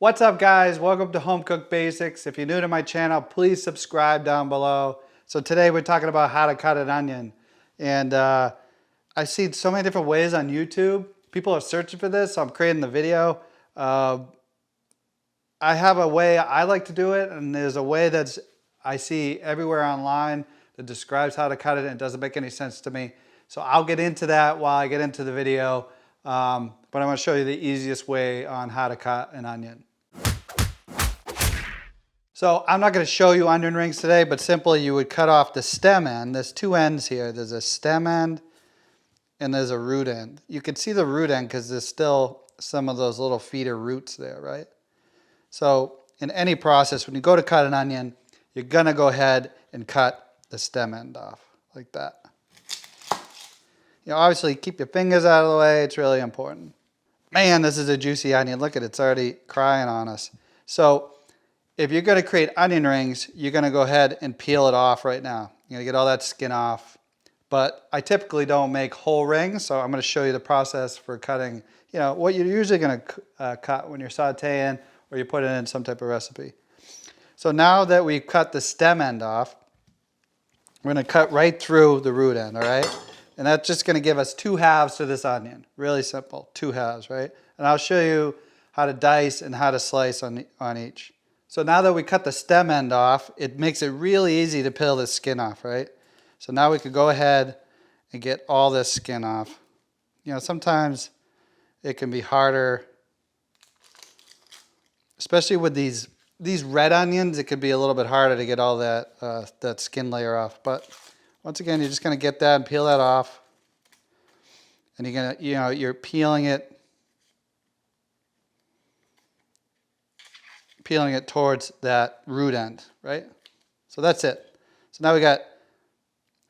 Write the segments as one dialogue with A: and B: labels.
A: What's up, guys? Welcome to Home Cook Basics. If you're new to my channel, please subscribe down below. So today we're talking about how to cut an onion. And I've seen so many different ways on YouTube. People are searching for this, so I'm creating the video. I have a way I like to do it, and there's a way that I see everywhere online that describes how to cut it, and it doesn't make any sense to me. So I'll get into that while I get into the video. But I'm going to show you the easiest way on how to cut an onion. So I'm not going to show you onion rings today, but simply you would cut off the stem end. There's two ends here. There's a stem end and there's a root end. You can see the root end because there's still some of those little feeder roots there, right? So in any process, when you go to cut an onion, you're going to go ahead and cut the stem end off like that. You know, obviously keep your fingers out of the way. It's really important. Man, this is a juicy onion. Look at it. It's already crying on us. So if you're going to create onion rings, you're going to go ahead and peel it off right now. You're going to get all that skin off. But I typically don't make whole rings, so I'm going to show you the process for cutting, you know, what you're usually going to cut when you're sauteing or you put it in some type of recipe. So now that we've cut the stem end off, we're going to cut right through the root end, all right? And that's just going to give us two halves to this onion. Really simple, two halves, right? And I'll show you how to dice and how to slice on each. So now that we cut the stem end off, it makes it really easy to peel the skin off, right? So now we could go ahead and get all this skin off. You know, sometimes it can be harder, especially with these red onions. It could be a little bit harder to get all that that skin layer off. But once again, you're just going to get that and peel that off, and you're going to, you know, you're peeling it towards that root end, right? So that's it. So now we got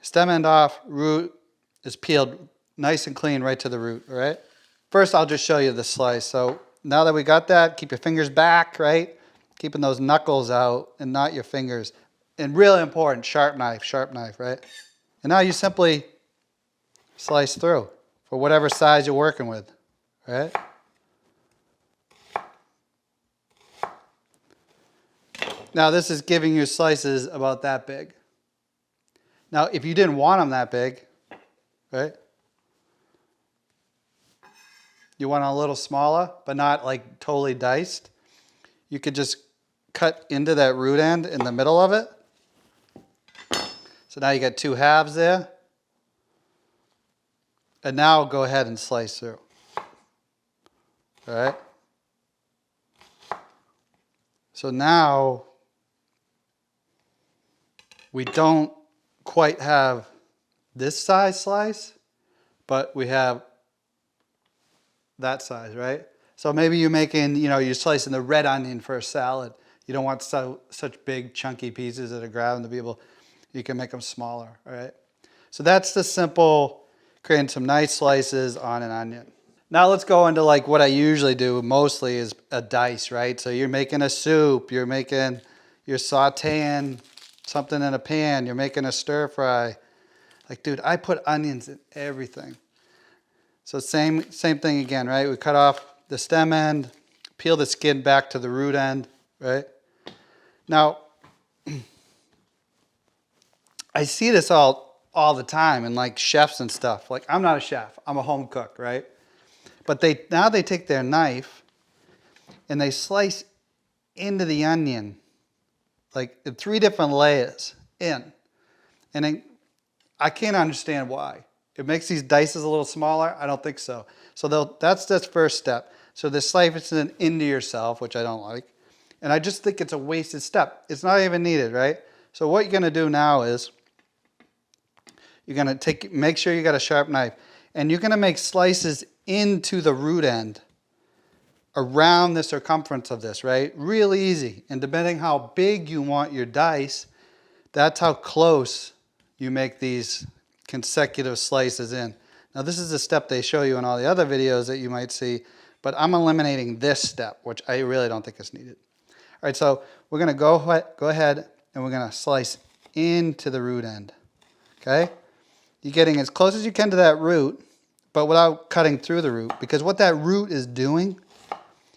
A: stem end off, root is peeled nice and clean right to the root, all right? First, I'll just show you the slice. So now that we got that, keep your fingers back, right? Keeping those knuckles out and not your fingers. And really important, sharp knife, right? And now you simply slice through for whatever size you're working with, right? Now this is giving you slices about that big. Now if you didn't want them that big, right? You want them a little smaller, but not like totally diced. You could just cut into that root end in the middle of it. So now you got two halves there. And now go ahead and slice through. All right? So now we don't quite have this size slice, but we have that size, right? So maybe you're making, you know, you're slicing the red onion for a salad. You don't want such big chunky pieces that are grabbing the people. You can make them smaller, all right? So that's the simple, creating some nice slices on an onion. Now let's go into like what I usually do mostly is a dice, right? So you're making a soup, you're sauteing something in a pan, you're making a stir fry. Like, dude, I put onions in everything. So same thing again, right? We cut off the stem end, peel the skin back to the root end, right? Now, I see this all the time in like chefs and stuff. Like, I'm not a chef, I'm a home cook, right? But now they take their knife and they slice into the onion, like in 3 different layers in. And then I can't understand why. It makes these dices a little smaller? I don't think so. So that's the first step. So the slicing into yourself, which I don't like. And I just think it's a wasted step. It's not even needed, right? So what you're gonna do now is, you're gonna make sure you got a sharp knife, and you're gonna make slices into the root end around the circumference of this, right? Really easy. And depending how big you want your dice, that's how close you make these consecutive slices in. Now this is a step they show you in all the other videos that you might see, but I'm eliminating this step, which I really don't think is needed. All right, so we're gonna go ahead and we're gonna slice into the root end, okay? You're getting as close as you can to that root, but without cutting through the root, because what that root is doing,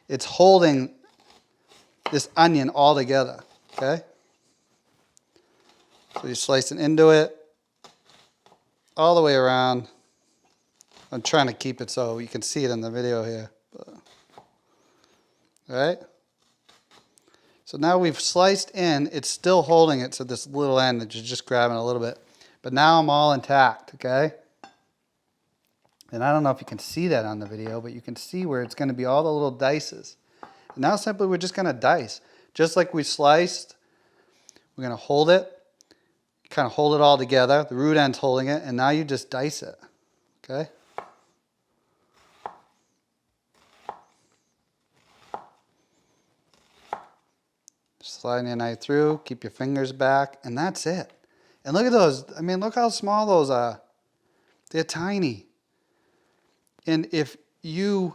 A: it's holding this onion all together, okay? So you're slicing into it all the way around. I'm trying to keep it so you can see it in the video here. All right? So now we've sliced in, it's still holding it to this little end that you're just grabbing a little bit. But now I'm all intact, okay? And I don't know if you can see that on the video, but you can see where it's gonna be all the little dices. And now simply we're just gonna dice. Just like we sliced, we're gonna hold it, kind of hold it all together. The root end's holding it, and now you just dice it, okay? Sliding your knife through, keep your fingers back, and that's it. And look at those. I mean, look how small those are. They're tiny. And if you,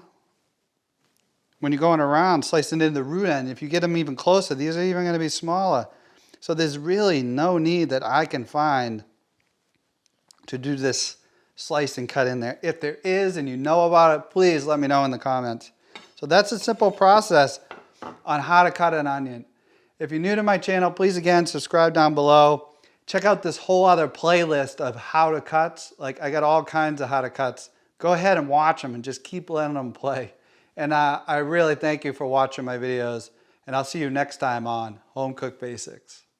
A: when you're going around slicing into the root end, if you get them even closer, these are even going to be smaller. So there's really no need that I can find to do this slice and cut in there. If there is and you know about it, please let me know in the comments. So that's a simple process on how to cut an onion. If you're new to my channel, please again, subscribe down below. Check out this whole other playlist of how to cuts. Like I got all kinds of how to cuts. Go ahead and watch them and just keep letting them play. And I really thank you for watching my videos. And I'll see you next time on Home Cook Basics.